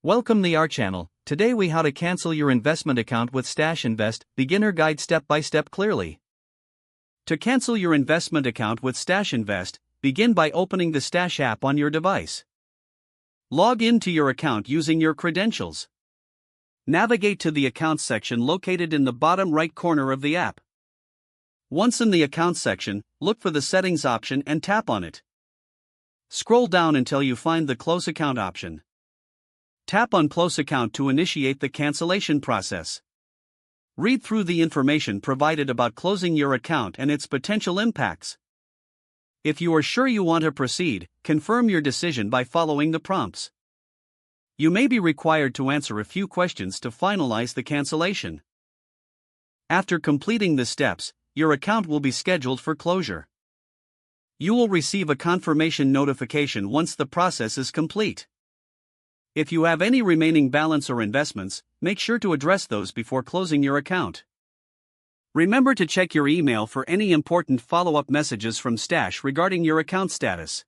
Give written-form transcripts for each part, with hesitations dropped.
Welcome to our channel. Today we how to cancel your investment account with Stash Invest, beginner guide step by step clearly. To cancel your investment account with Stash Invest, begin by opening the Stash app on your device. Log in to your account using your credentials. Navigate to the Accounts section located in the bottom right corner of the app. Once in the Accounts section, look for the Settings option and tap on it. Scroll down until you find the Close Account option. Tap on Close Account to initiate the cancellation process. Read through the information provided about closing your account and its potential impacts. If you are sure you want to proceed, confirm your decision by following the prompts. You may be required to answer a few questions to finalize the cancellation. After completing the steps, your account will be scheduled for closure. You will receive a confirmation notification once the process is complete. If you have any remaining balance or investments, make sure to address those before closing your account. Remember to check your email for any important follow-up messages from Stash regarding your account status.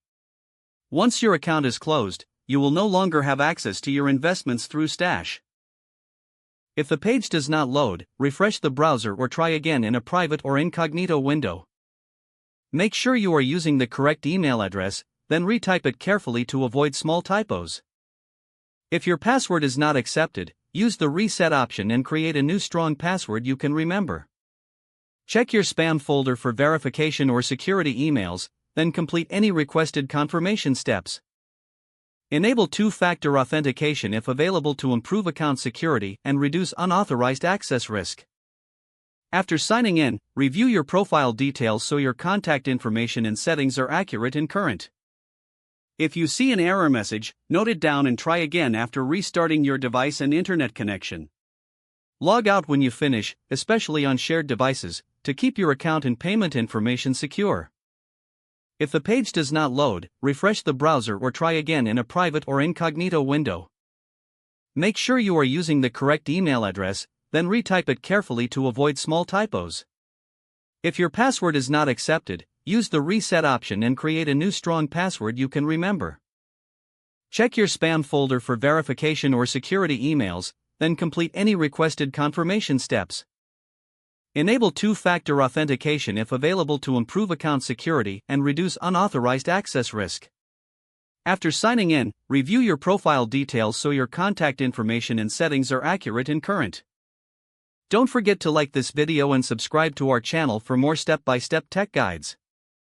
Once your account is closed, you will no longer have access to your investments through Stash. If the page does not load, refresh the browser or try again in a private or incognito window. Make sure you are using the correct email address, then retype it carefully to avoid small typos. If your password is not accepted, use the reset option and create a new strong password you can remember. Check your spam folder for verification or security emails, then complete any requested confirmation steps. Enable two-factor authentication if available to improve account security and reduce unauthorized access risk. After signing in, review your profile details so your contact information and settings are accurate and current. If you see an error message, note it down and try again after restarting your device and internet connection. Log out when you finish, especially on shared devices, to keep your account and payment information secure. If the page does not load, refresh the browser or try again in a private or incognito window. Make sure you are using the correct email address, then retype it carefully to avoid small typos. If your password is not accepted, use the reset option and create a new strong password you can remember. Check your spam folder for verification or security emails, then complete any requested confirmation steps. Enable two-factor authentication if available to improve account security and reduce unauthorized access risk. After signing in, review your profile details so your contact information and settings are accurate and current. Don't forget to like this video and subscribe to our channel for more step-by-step tech guides.